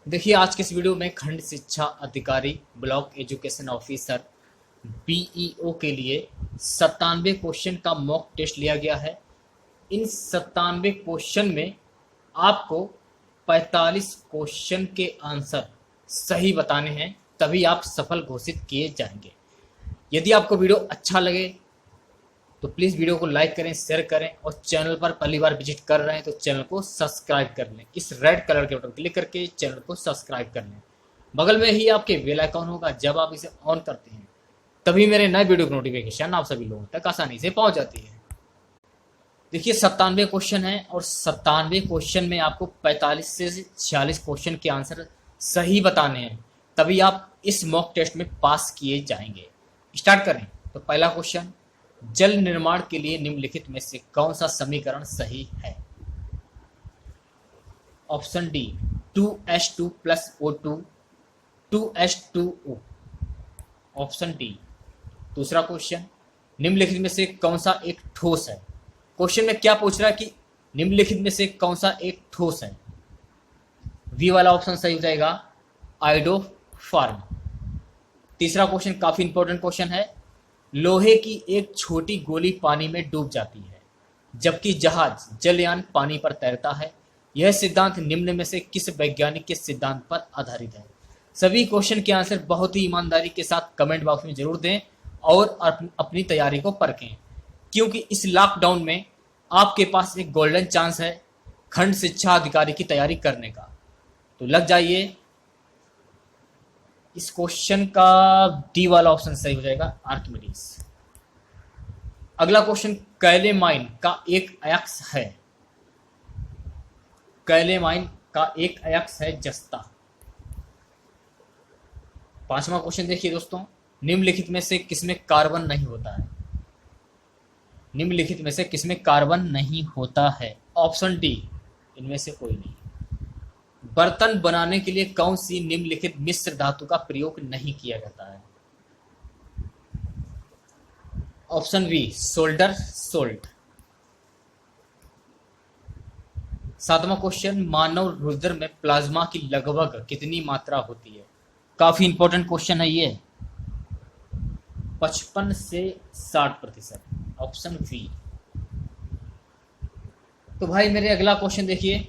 देखिए आज के इस वीडियो में खंड शिक्षा अधिकारी ब्लॉक एजुकेशन ऑफिसर बीईओ के लिए 97 क्वेश्चन का मॉक टेस्ट लिया गया है। इन 97 क्वेश्चन में आपको 45 क्वेश्चन के आंसर सही बताने हैं, तभी आप सफल घोषित किए जाएंगे। यदि आपको वीडियो अच्छा लगे तो प्लीज़ वीडियो को लाइक करें, शेयर करें और चैनल पर पहली बार विजिट कर रहे हैं तो चैनल को सब्सक्राइब कर लें। इस रेड कलर के बटन क्लिक करके चैनल को सब्सक्राइब कर लें। बगल में ही आपके बेल आइकॉन होगा, जब आप इसे ऑन करते हैं तभी मेरे नए वीडियो की नोटिफिकेशन आप सभी लोगों तक आसानी से पहुंच जाती है। देखिए 97 क्वेश्चन है और 97 क्वेश्चन में आपको 45 से 46 क्वेश्चन के आंसर सही बताने हैं, तभी आप इस मॉक टेस्ट में पास किए जाएंगे। स्टार्ट करें तो पहला क्वेश्चन, जल निर्माण के लिए निम्नलिखित में से कौन सा समीकरण सही है? Option D 2H2 plus O2 2H2O। Option D. दूसरा क्वेश्चन, निम्नलिखित में से कौन सा एक ठोस है? क्वेश्चन में क्या पूछ रहा है कि निम्नलिखित में से कौन सा एक ठोस है? वी वाला ऑप्शन सही हो जाएगा, आयोडोफॉर्म। तीसरा क्वेश्चन काफी इंपॉर्टेंट क्वेश्चन है, लोहे की एक छोटी गोली पानी में डूब जाती है जबकि जहाज जलयान पानी पर तैरता है। यह सिद्धांत निम्न में से किस वैज्ञानिक के सिद्धांत पर आधारित है? सभी क्वेश्चन के आंसर बहुत ही ईमानदारी के साथ कमेंट बॉक्स में जरूर दें और अपनी तैयारी को परखें, क्योंकि इस लॉकडाउन में आपके पास एक गोल्डन चांस है खंड शिक्षा अधिकारी की तैयारी करने का। तो लग जाइए। इस क्वेश्चन का डी वाला ऑप्शन सही हो जाएगा, आर्किमिडीज। अगला क्वेश्चन, कैलेमाइन का एक अयस्क है। कैलेमाइन का एक अयस्क है जस्ता। पांचवा क्वेश्चन देखिए दोस्तों, निम्नलिखित में से किसमें कार्बन नहीं होता है? निम्नलिखित में से किसमें कार्बन नहीं होता है? ऑप्शन डी, इनमें से कोई नहीं। बर्तन बनाने के लिए कौन सी निम्नलिखित मिश्र धातु का प्रयोग नहीं किया जाता है? Option B, solder salt. सातवां क्वेश्चन, मानव रुधिर में प्लाज्मा की लगभग कितनी मात्रा होती है? काफी इंपॉर्टेंट क्वेश्चन है ये, 55 से 60%। Option B. तो भाई मेरे अगला क्वेश्चन देखिए,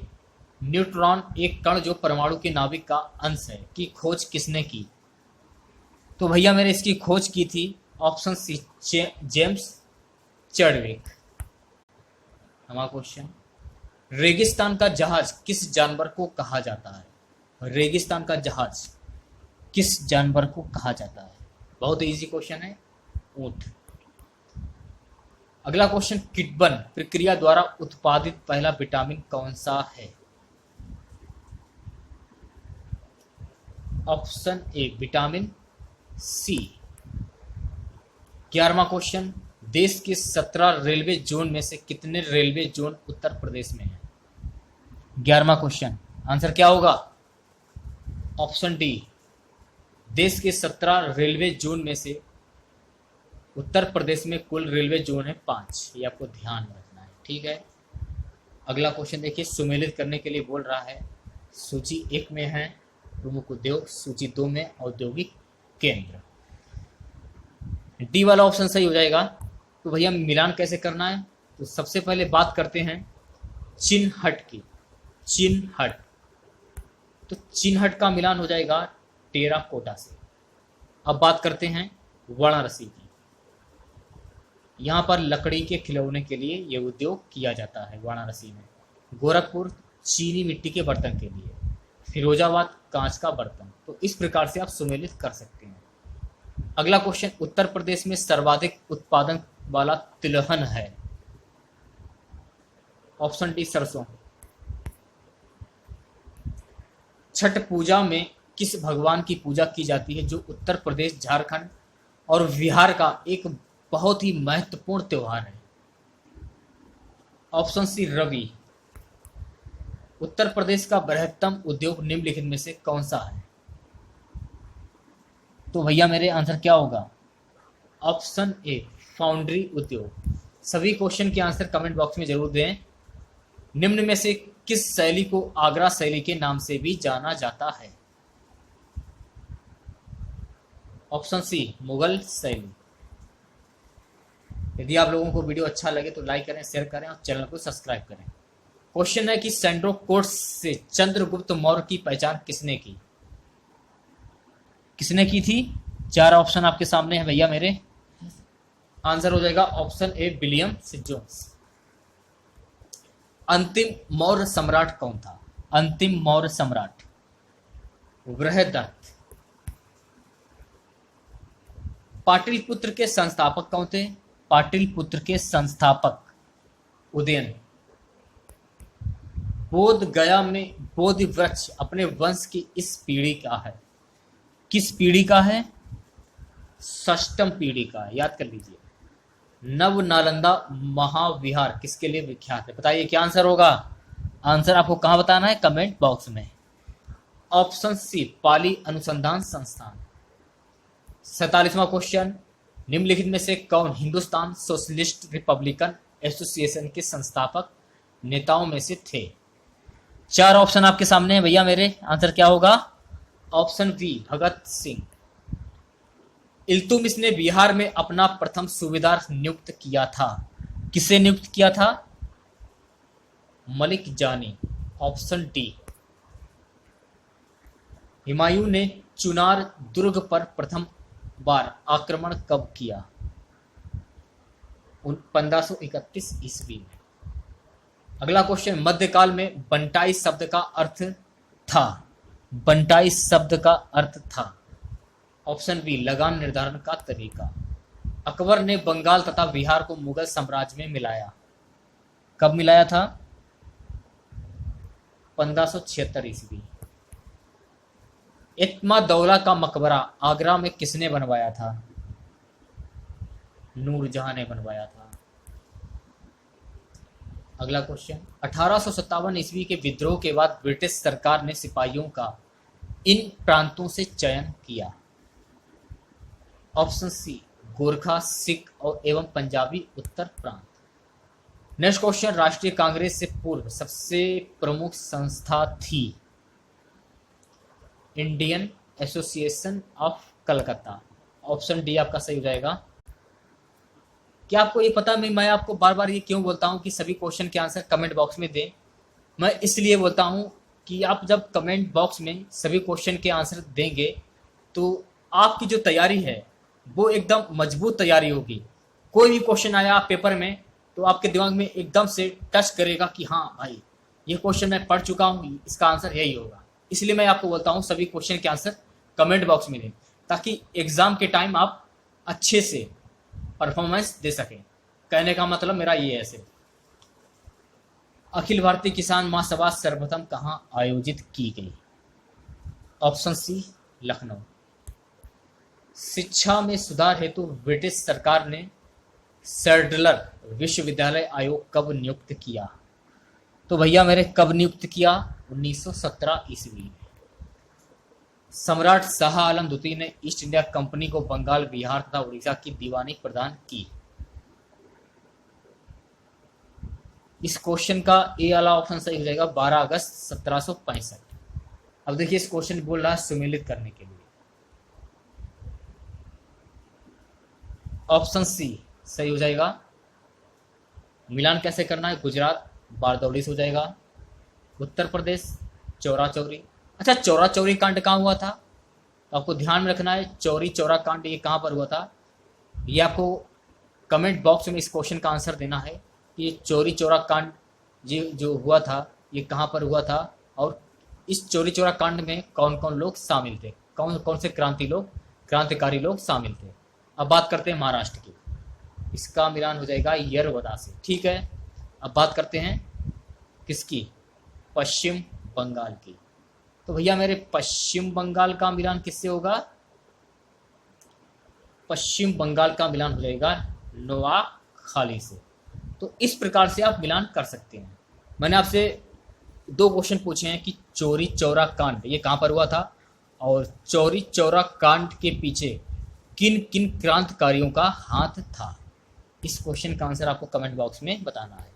न्यूट्रॉन एक कण जो परमाणु के नाभिक का अंश है की खोज किसने की? तो भैया मैंने इसकी खोज की थी ऑप्शन सी, जेम्स चैडविक। हमारा क्वेश्चन, रेगिस्तान का जहाज किस जानवर को कहा जाता है? रेगिस्तान का जहाज किस जानवर को कहा जाता है? बहुत इजी क्वेश्चन है, ऊंट। अगला क्वेश्चन, किटबन प्रक्रिया द्वारा उत्पादित पहला विटामिन कौन सा है? Option A, vitamin C. 11वां क्वेश्चन, देश के 17 रेलवे जोन में से कितने रेलवे जोन उत्तर प्रदेश में है? 11वां क्वेश्चन, आंसर क्या होगा? ऑप्शन डी, देश के 17 रेलवे जोन में से उत्तर प्रदेश में कुल रेलवे जोन है 5। ये आपको ध्यान रखना है, ठीक है। अगला क्वेश्चन देखिए, सुमेलित करने के लिए बोल रहा है, सूची 1 में है प्रमुख उद्योग, सूची 2 में औद्योगिक केंद्र। डी वाला ऑप्शन सही हो जाएगा। तो भैया मिलान कैसे करना है? तो सबसे पहले बात करते हैं चिन्हट की। चिन्हट, तो चिन्हट का मिलान हो जाएगा टेराकोटा से। अब बात करते हैं वाराणसी की। यहाँ पर लकड़ी के खिलौने के लिए यह उद्योग किया जाता है वाराणसी में। गोरखपुर चीनी मिट्टी के बर्तन के लिए, फिरोजाबाद कांच का बर्तन। तो इस प्रकार से आप सुमेलित कर सकते हैं। अगला क्वेश्चन, उत्तर प्रदेश में सर्वाधिक उत्पादन वाला तिलहन है? ऑप्शन डी, सरसों। छठ पूजा में किस भगवान की पूजा की जाती है जो उत्तर प्रदेश, झारखंड और बिहार का एक बहुत ही महत्वपूर्ण त्योहार है? Option C, Ravi. उत्तर प्रदेश का बृहत्तम उद्योग निम्नलिखित में से कौन सा है? तो भैया मेरे आंसर क्या होगा? ऑप्शन ए, फाउंड्री उद्योग। सभी क्वेश्चन के आंसर कमेंट बॉक्स में जरूर दें। निम्न में से किस शैली को आगरा शैली के नाम से भी जाना जाता है? ऑप्शन सी मुगल शैली। यदि आप लोगों को वीडियो अच्छा लगे तो लाइक करें, शेयर करें और चैनल को सब्सक्राइब करें। क्वेश्चन है कि सैंड्रो कोर्स से चंद्रगुप्त मौर्य की पहचान किसने की? किसने की थी? 4 ऑप्शन आपके सामने है भैया मेरे। आंसर हो जाएगा ऑप्शन ए विलियम सिजोन्स। अंतिम मौर्य सम्राट कौन था? अंतिम मौर्य सम्राट बृहदत्त। पाटलिपुत्र के संस्थापक कौन थे? पाटलिपुत्र के संस्थापक उदयन। बोध गया में बोधि वृक्ष अपने वंश की इस पीढ़ी का है। किस पीढ़ी का है? षष्टम पीढ़ी का है, याद कर लीजिए। नव नालंदा महाविहार किसके लिए विख्यात है? बताइए क्या आंसर होगा? आंसर आपको कहां बताना है? कमेंट बॉक्स में। ऑप्शन सी पाली अनुसंधान संस्थान। 47वां क्वेश्चन, निम्नलिखित में से कौन हिंदुस्तान सोशलिस्ट रिपब्लिकन एसोसिएशन के संस्थापक नेताओं में से थे? 4 ऑप्शन आपके सामने है भैया मेरे। आंसर क्या होगा? Option B Bhagat Singh. इल्तुमिश ने बिहार में अपना प्रथम सूबेदार नियुक्त किया था। किसे नियुक्त किया था? मलिक जानी। Option D. हुमायूं ने चुनार दुर्ग पर प्रथम बार आक्रमण कब किया? 1531 ईस्वी में। अगला क्वेश्चन, मध्यकाल में बंटाई शब्द का अर्थ था। बंटाई शब्द का अर्थ था। ऑप्शन बी लगान निर्धारण का तरीका। अकबर ने बंगाल तथा बिहार को मुगल साम्राज्य में मिलाया। कब मिलाया था? 1576 ईस्वी। इत्मा-दौला का मकबरा आगरा में किसने बनवाया था? नूरजहां ने बनवाया था। अगला क्वेश्चन, 1857 ईस्वी के विद्रोह के बाद ब्रिटिश सरकार ने सिपाहियों का इन प्रांतों से चयन किया। ऑप्शन सी गोरखा, सिख और एवं पंजाबी उत्तर प्रांत। नेक्स्ट क्वेश्चन, राष्ट्रीय कांग्रेस से पूर्व सबसे प्रमुख संस्था थी? Indian association of Calcutta. Option D आपका सही हो जाएगा। क्या आपको ये पता है मैं आपको बार बार ये क्यों बोलता हूँ कि सभी क्वेश्चन के आंसर कमेंट बॉक्स में दें? मैं इसलिए बोलता हूँ कि आप जब कमेंट बॉक्स में सभी क्वेश्चन के आंसर देंगे तो आपकी जो तैयारी है वो एकदम मजबूत तैयारी होगी। कोई भी क्वेश्चन आया पेपर में तो आपके दिमाग में एकदम से टच करेगा कि हाँ भाई ये क्वेश्चन मैं पढ़ चुका हूँ, इसका आंसर यही होगा। इसलिए मैं आपको बोलता हूँ सभी क्वेश्चन के आंसर कमेंट बॉक्स में दें ताकि एग्जाम के टाइम आप अच्छे से परफॉर्मेंस दे सकें। कहने का मतलब मेरा ये है सिर्फ। अखिल भारतीय किसान महासभा सर्वप्रथम कहाँ आयोजित की गई? Option C Lucknow. शिक्षा में सुधार हेतु ब्रिटिश सरकार ने सैडलर विश्वविद्यालय आयोग कब नियुक्त किया? तो भैया मेरे कब नियुक्त किया? 1917 ईस्वी में। सम्राट शाह आलम द्वितीय ने ईस्ट इंडिया कंपनी को बंगाल, बिहार तथा उड़ीसा की दीवानी प्रदान की। इस क्वेश्चन का ए वाला ऑप्शन सही हो जाएगा 12 अगस्त 1765। अब देखिए इस क्वेश्चन बोल रहा है सुमेलित करने के लिए। ऑप्शन सी सही हो जाएगा। मिलान कैसे करना है? गुजरात बारदौली से हो जाएगा। उत्तर प्रदेश चौरा चौरी। अच्छा, चौरा चौरी कांड कहाँ हुआ था? तो आपको ध्यान में रखना है चौरी चौरा कांड ये कहाँ पर हुआ था। ये आपको कमेंट बॉक्स में इस क्वेश्चन का आंसर देना है कि चौरी चौरा कांड जो हुआ था ये कहाँ पर हुआ था और इस चौरी चौरा कांड में कौन कौन लोग शामिल थे, कौन कौन से क्रांतिकारी लोग शामिल थे। अब बात करते हैं महाराष्ट्र की। इसका मिलान हो जाएगा यरवदा से। ठीक है, अब बात करते हैं किसकी? पश्चिम बंगाल की। तो भैया मेरे पश्चिम बंगाल का मिलान किससे होगा? पश्चिम बंगाल का मिलान हो जाएगा नोआखाली से। तो इस प्रकार से आप मिलान कर सकते हैं। मैंने आपसे 2 क्वेश्चन पूछे हैं कि चौरी चौरा कांड ये कहाँ पर हुआ था और चौरी चौरा कांड के पीछे किन किन क्रांतिकारियों का हाथ था। इस क्वेश्चन का आंसर आपको कमेंट बॉक्स में बताना है।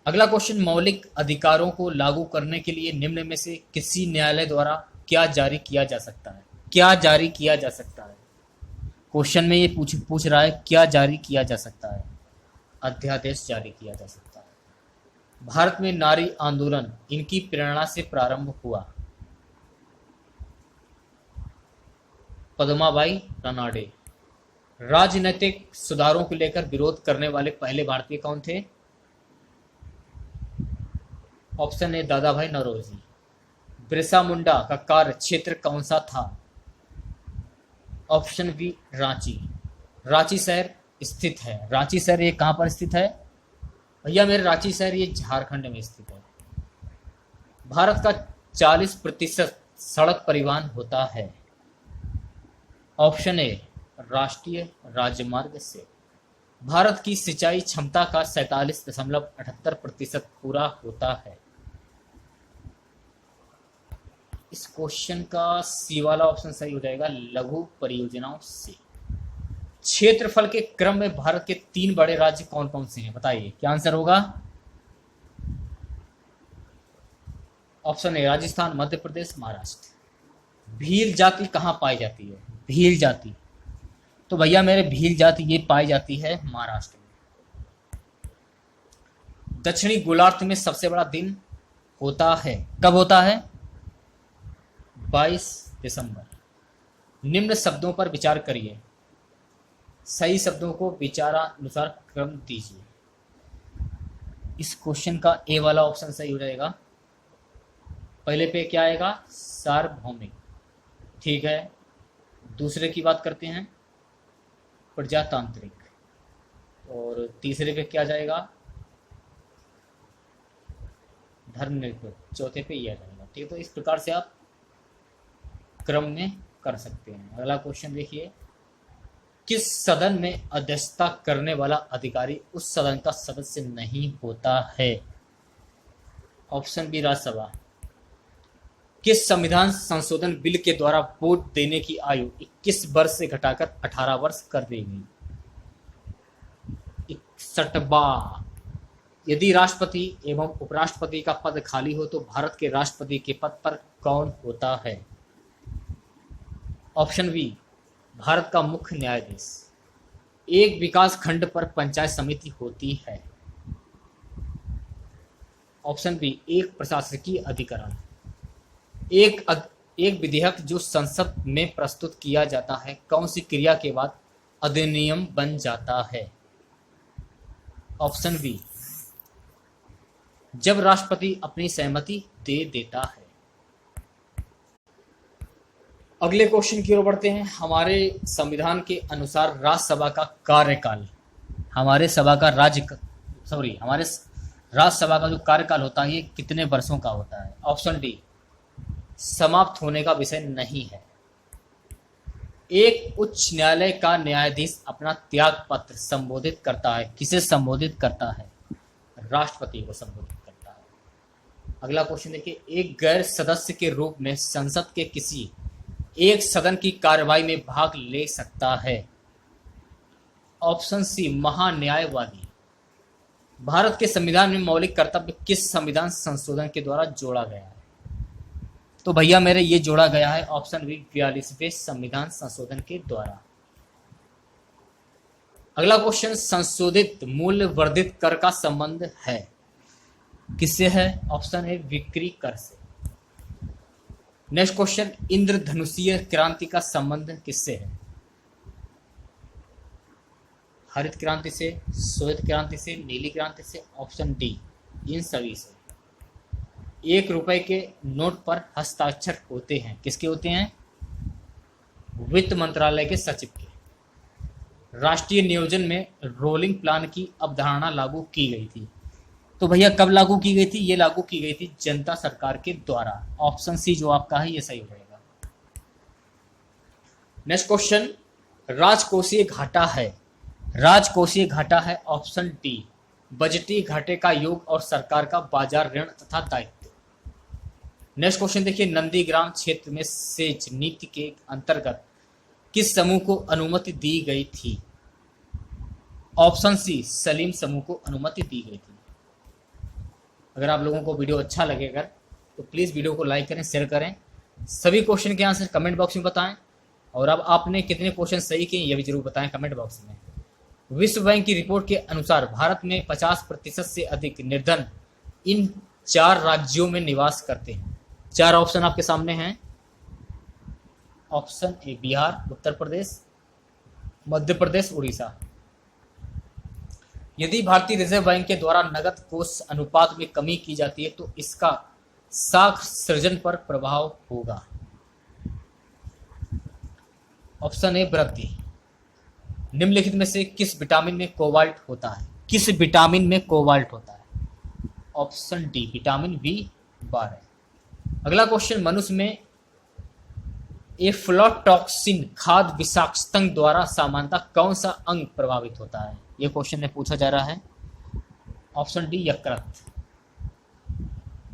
अगला क्वेश्चन, मौलिक अधिकारों को लागू करने के लिए निम्न में से किसी न्यायालय द्वारा क्या जारी किया जा सकता है? क्या जारी किया जा सकता है? क्वेश्चन में ये पूछ रहा है क्या जारी किया जा सकता है? अध्यादेश जारी किया जा सकता है। भारत में नारी आंदोलन इनकी प्रेरणा से प्रारंभ हुआ। पद्माबाई रानाडे। राजनीतिक सुधारों को लेकर विरोध करने वाले पहले भारतीय कौन थे? ऑप्शन ए दादा भाई नौरोजी। बिरसा मुंडा का कार्य क्षेत्र कौन सा था? Option B Ranchi. रांची शहर स्थित है। रांची शहर ये कहां पर स्थित है भैया मेरे? रांची शहर ये झारखंड में स्थित है। भारत का 40% सड़क परिवहन होता है। ऑप्शन ए राष्ट्रीय राजमार्ग से। भारत की सिंचाई क्षमता का 47.78% पूरा होता है। इस क्वेश्चन का सी वाला ऑप्शन सही हो जाएगा, लघु परियोजनाओं से। क्षेत्रफल के क्रम में भारत के 3 बड़े राज्य कौन कौन से हैं? बताइए क्या आंसर होगा? Option A Rajasthan, Madhya Pradesh, Maharashtra. भील जाति कहां पाई जाती है? भील जाति तो भैया मेरे भील जाति ये पाई जाती है महाराष्ट्र में। दक्षिणी गोलार्ध में सबसे बड़ा दिन होता है, कब होता है? 22 दिसंबर। निम्न शब्दों पर विचार करिए, सही शब्दों को विचारानुसार क्रम दीजिए। इस क्वेश्चन का ए वाला ऑप्शन सही हो जाएगा। पहले पे क्या आएगा? सार्वभौमिक। ठीक है, दूसरे की बात करते हैं, प्रजातांत्रिक। और तीसरे पे क्या जाएगा? धर्मनिरपेक्ष। चौथे पे यह जाएगा। ठीक है, तो इस प्रकार से आप क्रम में कर सकते हैं। अगला क्वेश्चन देखिए, किस सदन में अध्यक्षता करने वाला अधिकारी उस सदन का सदस्य नहीं होता है? Option B Rajya Sabha. किस संविधान संशोधन बिल के द्वारा वोट देने की आयु 21 वर्ष से घटाकर 18 वर्ष कर दी गई? 61वां। यदि राष्ट्रपति एवं उपराष्ट्रपति का पद खाली हो तो भारत के राष्ट्रपति के पद पर कौन होता है? ऑप्शन बी भारत का मुख्य न्यायाधीश। एक विकास खंड पर पंचायत समिति होती है। ऑप्शन बी एक प्रशासकीय अधिकरण। एक विधेयक जो संसद में प्रस्तुत किया जाता है कौन सी क्रिया के बाद अधिनियम बन जाता है? ऑप्शन बी जब राष्ट्रपति अपनी सहमति दे देता है। अगले क्वेश्चन की ओर बढ़ते हैं। हमारे संविधान के अनुसार राज्यसभा का कार्यकाल, हमारे राज्यसभा का जो कार्यकाल होता है ये कितने वर्षों का होता है? ऑप्शन डी समाप्त होने का विषय नहीं है। एक उच्च न्यायालय का न्यायाधीश अपना त्याग पत्र संबोधित करता है, किसे संबोधित करता है? राष्ट्रपति को संबोधित करता है। अगला क्वेश्चन देखिए, एक गैर सदस्य के रूप में संसद के किसी एक सदन की कार्यवाही में भाग ले सकता है? Option C महान्यायवादी। भारत के संविधान में मौलिक कर्तव्य किस संविधान संशोधन के द्वारा जोड़ा गया है? तो भैया मेरे ये जोड़ा गया है ऑप्शन बी 42वें संविधान संशोधन के द्वारा। अगला क्वेश्चन, संशोधित मूल्य वर्धित कर का संबंध है, किससे है? ऑप्शन ए बिक्री कर से। नेक्स्ट क्वेश्चन, इंद्रधनुषीय क्रांति का संबंध किससे है? हरित क्रांति से, श्वेत क्रांति से, नीली क्रांति से। ऑप्शन डी इन सभी से। 1 रुपए के नोट पर हस्ताक्षर होते हैं, किसके होते हैं? वित्त मंत्रालय के सचिव के। राष्ट्रीय नियोजन में रोलिंग प्लान की अवधारणा लागू की गई थी, तो भैया कब लागू की गई थी? ये लागू की गई थी जनता सरकार के द्वारा। ऑप्शन सी जो आपका है ये सही हो जाएगा। नेक्स्ट क्वेश्चन, राजकोषीय घाटा है, राजकोषीय घाटा है। ऑप्शन डी बजटीय घाटे का योग और सरकार का बाजार ऋण तथा दायित्व। नेक्स्ट क्वेश्चन देखिए, नंदीग्राम क्षेत्र में सेच नीति के अंतर्गत किस समूह को अनुमति दी गई थी? ऑप्शन सी सलीम समूह को अनुमति दी गई थी। अगर आप लोगों को वीडियो अच्छा लगे अगर, तो प्लीज़ वीडियो को लाइक करें, शेयर करें, सभी क्वेश्चन के आंसर कमेंट बॉक्स में बताएं, और अब आपने कितने क्वेश्चन सही किए ये भी जरूर बताएं कमेंट बॉक्स में। विश्व बैंक की रिपोर्ट के अनुसार भारत में 50% से अधिक निर्धन इन 4 राज्यों में निवास करते हैं। 4 ऑप्शन आपके सामने हैं। Option A Bihar, Uttar Pradesh, Madhya Pradesh, Orissa. यदि भारतीय रिजर्व बैंक के द्वारा नकद कोष अनुपात में कमी की जाती है तो इसका साख सृजन पर प्रभाव होगा। ऑप्शन ए वृद्धि। निम्नलिखित में से किस विटामिन में कोबाल्ट होता है? किस विटामिन में कोबाल्ट होता है? Option D vitamin B12। अगला क्वेश्चन, मनुष्य में एफ्लोटॉक्सिन खाद्य विषाक्तता द्वारा सामान्यतः कौन सा अंग प्रभावित होता है? ये क्वेश्चन में पूछा जा रहा है। ऑप्शन डी यकृत।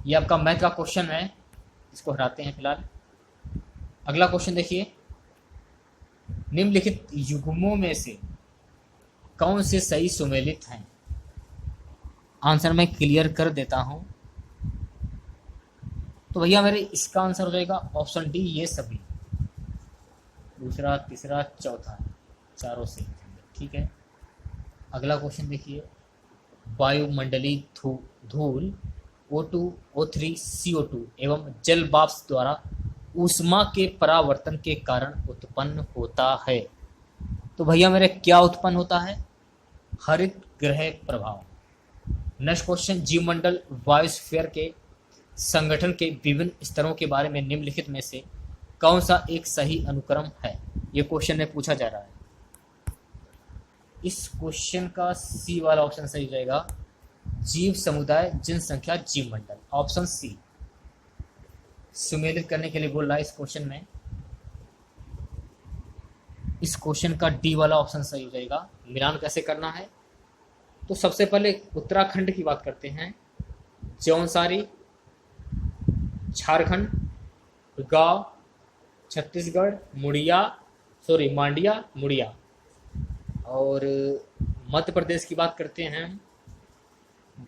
ये आपका मैथ का क्वेश्चन है, इसको हटाते हैं फिलहाल। अगला क्वेश्चन देखिए, निम्नलिखित युग्मों में से कौन से सही सुमेलित हैं? आंसर मैं क्लियर कर देता हूं। तो भैया मेरे इसका आंसर हो जाएगा ऑप्शन डी ये सभी। दूसरा, तीसरा, चौथा, चारों से ठीक है। अगला क्वेश्चन देखिए, वायुमंडलीय धूल O2, O3, CO2 एवं जल वाष्प द्वारा ऊष्मा के परावर्तन के कारण उत्पन्न होता है। तो भैया मेरे क्या उत्पन्न होता है? हरित गृह प्रभाव। नेक्स्ट क्वेश्चन, जीवमंडल बायोस्फीयर के संगठन के विभिन्न स्तरों के बारे में निम्नलिखित में से कौन सा एक सही अनुक्रम है? ये क्वेश्चन में पूछा जा रहा है। इस क्वेश्चन का सी वाला ऑप्शन सही हो जाएगा, जीव समुदाय, जनसंख्या, जीवमंडल। ऑप्शन सी सुमेलित करने के लिए बोल रहा है इस क्वेश्चन में। इस क्वेश्चन का डी वाला ऑप्शन सही हो जाएगा। मिलान कैसे करना है? तो सबसे पहले उत्तराखंड की बात करते हैं। जौनसारी झारखंड, गांव छत्तीसगढ़, मांडिया मुड़िया। और मध्य प्रदेश की बात करते हैं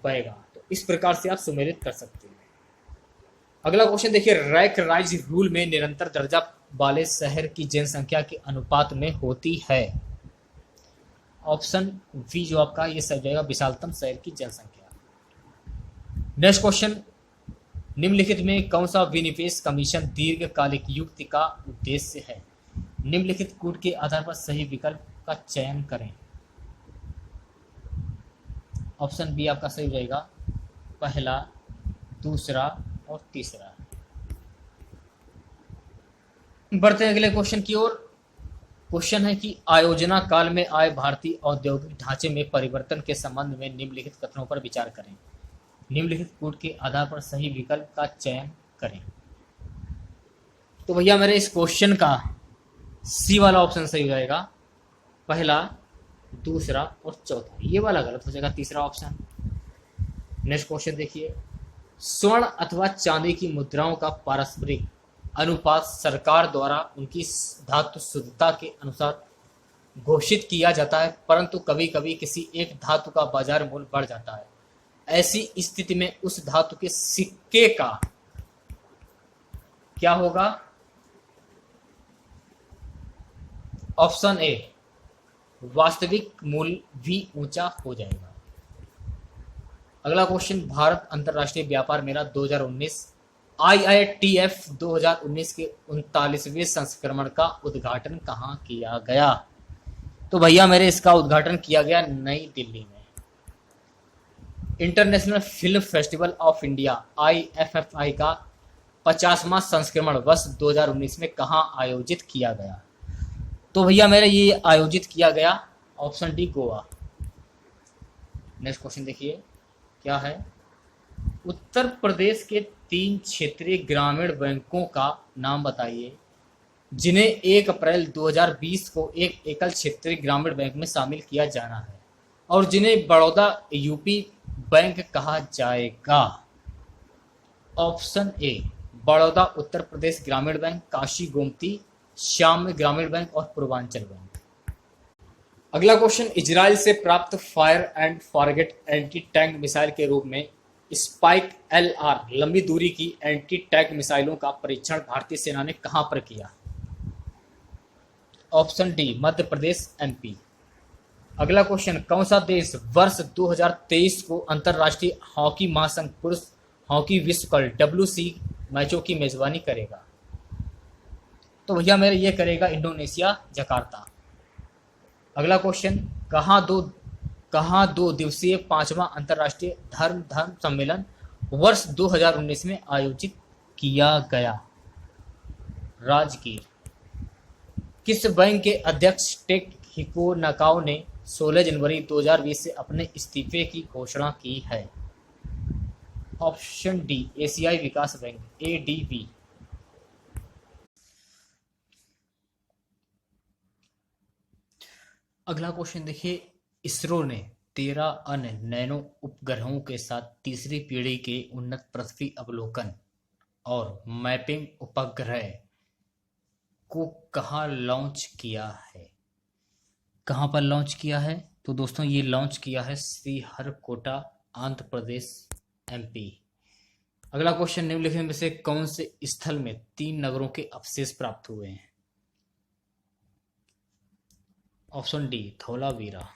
बैगा। तो इस प्रकार से आप सुमेलित कर सकते हैं। अगला क्वेश्चन देखिए, रैंक राइज रूल में निरंतर दर्जा वाले शहर की जनसंख्या के अनुपात में होती है। ऑप्शन बी जो आपका ये सही जाएगा, विशालतम शहर की जनसंख्या। नेक्स्ट क्वेश्चन, निम्नलिखित में कौन सा विनिवेश कमीशन दीर्घकालिक युक्ति का उद्देश्य है? निम्नलिखित कूट के आधार पर सही विकल्प का चयन करें। ऑप्शन बी आपका सही हो जाएगा, पहला, दूसरा और तीसरा। बढ़ते हैं अगले क्वेश्चन की ओर। क्वेश्चन है कि आयोजना काल में आए भारतीय औद्योगिक ढांचे में परिवर्तन के संबंध में निम्नलिखित कथनों पर विचार करें। निम्नलिखित कूट के आधार पर सही विकल्प का चयन करें। तो भैया मेरे इस क्वेश्चन का सी वाला ऑप्शन सही हो जाएगा, पहला, दूसरा और चौथा। ये वाला गलत हो जाएगा, तीसरा ऑप्शन। नेक्स्ट क्वेश्चन देखिए, स्वर्ण अथवा चांदी की मुद्राओं का पारस्परिक अनुपात सरकार द्वारा उनकी धातु शुद्धता के अनुसार घोषित किया जाता है, परंतु कभी कभी किसी एक धातु का बाजार मूल्य बढ़ जाता है। ऐसी स्थिति में उस धातु के सिक्के का क्या होगा? ऑप्शन ए, वास्तविक मूल्य भी ऊंचा हो जाएगा। अगला क्वेश्चन, भारत अंतर्राष्ट्रीय व्यापार मेला 2019 IITF 2019 के 39वें संस्करण का उद्घाटन कहाँ किया गया? तो भैया मेरे इसका उद्घाटन किया गया नई दिल्ली में। International film festival of India IFFI का 50वां संस्करण वर्ष 2019 में कहाँ आयोजित किया गया? तो भैया मेरे ये आयोजित किया गया option D, Goa. Next question देखिए क्या है, उत्तर प्रदेश के 3 क्षेत्रीय ग्रामीण बैंकों का नाम बताइए जिन्हें 1 अप्रैल 2020 को एक एकल क्षेत्रीय ग्रामीण बैंक में शामिल किया जाना है और जिन्हें बड़ौदा यूपी बैंक कहा जाएगा। ऑप्शन ए, बड़ौदा उत्तर प्रदेश ग्रामीण बैंक, काशी गोमती श्याम ग्रामीण बैंक और पूर्वांचल बैंक। अगला क्वेश्चन, इजराइल से प्राप्त fire and forget anti tank missile के रूप में स्पाइक LR लंबी दूरी की एंटी टैंक मिसाइलों का परीक्षण भारतीय सेना ने कहां पर किया? Option D Madhya Pradesh MP। अगला क्वेश्चन, कौन सा देश वर्ष 2023 को अंतरराष्ट्रीय हॉकी महासंघ पुरुष हॉकी विश्व कप WC मैचों की मेजबानी करेगा? तो भैया मेरे ये करेगा इंडोनेशिया जकार्ता। अगला क्वेश्चन, कहाँ दो दिवसीय 5वां अंतरराष्ट्रीय धर्म सम्मेलन वर्ष 2019 में आयोजित किया गया? राजगीर। किस बैंक के अध्यक्ष टेकहिको नाकाओ ने 16 जनवरी 2020 से अपने इस्तीफे की घोषणा की है? ऑप्शन डी एशियाई विकास बैंक ADB। अगला क्वेश्चन देखिए, इसरो ने 13 अन्य नैनो उपग्रहों के साथ तीसरी पीढ़ी के उन्नत पृथ्वी अवलोकन और मैपिंग उपग्रह को कहाँ लॉन्च किया है? कहाँ पर लॉन्च किया है? तो दोस्तों ये लॉन्च किया है श्रीहरिकोटा आंध्र प्रदेश MP। अगला क्वेश्चन, निम्नलिखित में से कौन से स्थल में 3 नगरों के अवशेष प्राप्त हुए हैं? Option D Dholavira.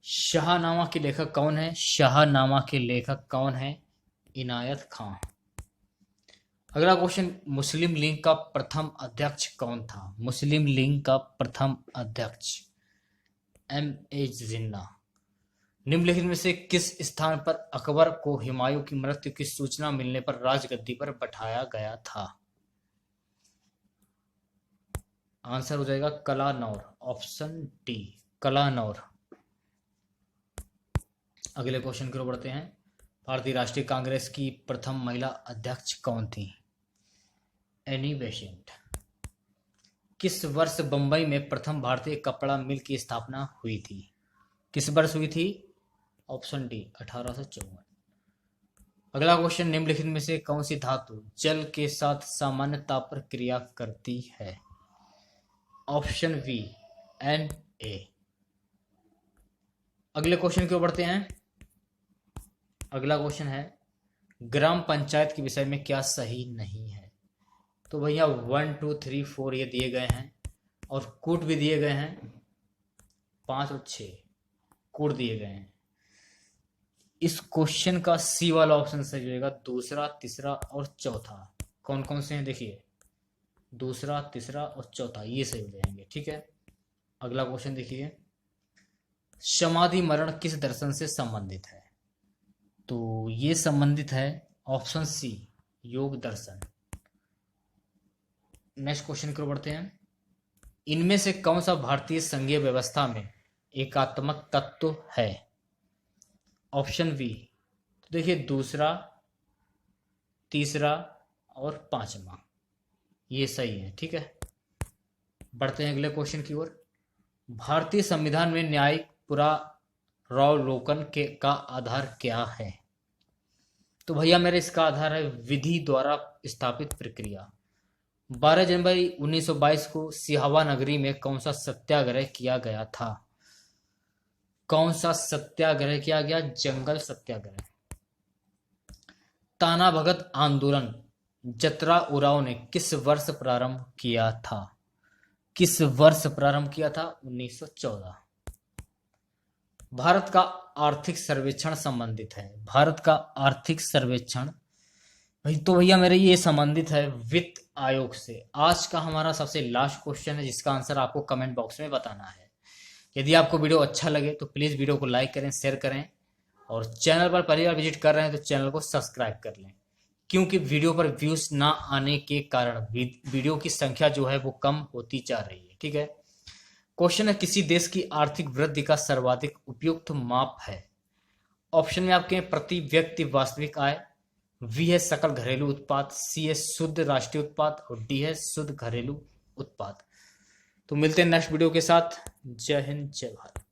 शाहनामा के लेखक कौन है? शाहनामा के लेखक कौन है? इनायत खां। अगला क्वेश्चन, मुस्लिम लीग का प्रथम अध्यक्ष कौन था? मुस्लिम लीग का प्रथम अध्यक्ष MA जिन्ना। निम्नलिखित में से किस स्थान पर अकबर को हुमायूं की मृत्यु की सूचना मिलने पर राजगद्दी पर बैठाया गया था? आंसर हो जाएगा कलानौर। Option D Kalanaur. अगले क्वेश्चन की ओर बढ़ते हैं। भारतीय राष्ट्रीय कांग्रेस की प्रथम महिला अध्यक्ष कौन थी? Annie Besant. किस वर्ष बंबई में प्रथम भारतीय कपड़ा मिल की स्थापना हुई थी? किस वर्ष हुई थी? Option D 1854। अगला क्वेश्चन, निम्नलिखित में से कौन सी धातु जल के साथ सामान्य ताप पर क्रिया करती है? Option B Na। अगले क्वेश्चन की ओर बढ़ते हैं। अगला क्वेश्चन है, ग्राम पंचायत के विषय में क्या सही नहीं है? तो भैया 1 2 3 4 ये दिए गए हैं और कूट भी दिए गए हैं, 5 और 6 कूट दिए गए हैं। इस क्वेश्चन का सी वाला ऑप्शन सही रहेगा, दूसरा, तीसरा और चौथा। कौन कौन से हैं देखिए, दूसरा, तीसरा और चौथा, ये सही हो जाएंगे। ठीक है, अगला क्वेश्चन देखिए, समाधि मरण किस दर्शन से संबंधित है? तो ये संबंधित है ऑप्शन सी योग दर्शन। नेक्स्ट क्वेश्चन की ओर बढ़ते हैं। इनमें से कौन सा भारतीय संघीय व्यवस्था में एकात्मक तत्व है? Option B. तो देखिए दूसरा, तीसरा और 5वां ये सही है। ठीक है, बढ़ते हैं अगले क्वेश्चन की ओर। भारतीय संविधान में न्यायिक पुनरावलोकन का आधार क्या है? तो भैया मेरे इसका आधार है विधि द्वारा स्थापित प्रक्रिया। 12 जनवरी 1922 को सिहावा नगरी में कौन सा सत्याग्रह किया गया था? कौन सा सत्याग्रह किया गया? जंगल सत्याग्रह। ताना भगत आंदोलन जतरा उराव ने किस वर्ष प्रारंभ किया था? किस वर्ष प्रारंभ किया था? 1914। भारत का आर्थिक सर्वेक्षण संबंधित है। भारत का आर्थिक सर्वेक्षण तो भैया मेरे ये संबंधित है वित्त आयोग से। आज का हमारा सबसे लास्ट क्वेश्चन है जिसका आंसर आपको कमेंट बॉक्स में बताना है। यदि आपको वीडियो अच्छा लगे तो प्लीज़ वीडियो को लाइक करें, शेयर करें और चैनल पर पहली बार विजिट कर रहे हैं तो चैनल को सब्सक्राइब कर लें, क्योंकि वीडियो पर व्यूज ना आने के कारण वीडियो की संख्या जो है वो कम होती जा रही है। ठीक है, क्वेश्चन है, किसी देश की आर्थिक वृद्धि का सर्वाधिक उपयुक्त माप है? ऑप्शन में आपके प्रति व्यक्ति वास्तविक आय, वी है सकल घरेलू उत्पाद, सी है शुद्ध राष्ट्रीय उत्पाद और डी है शुद्ध घरेलू उत्पाद। तो मिलते हैं नेक्स्ट वीडियो के साथ। जय हिंद, जय भारत।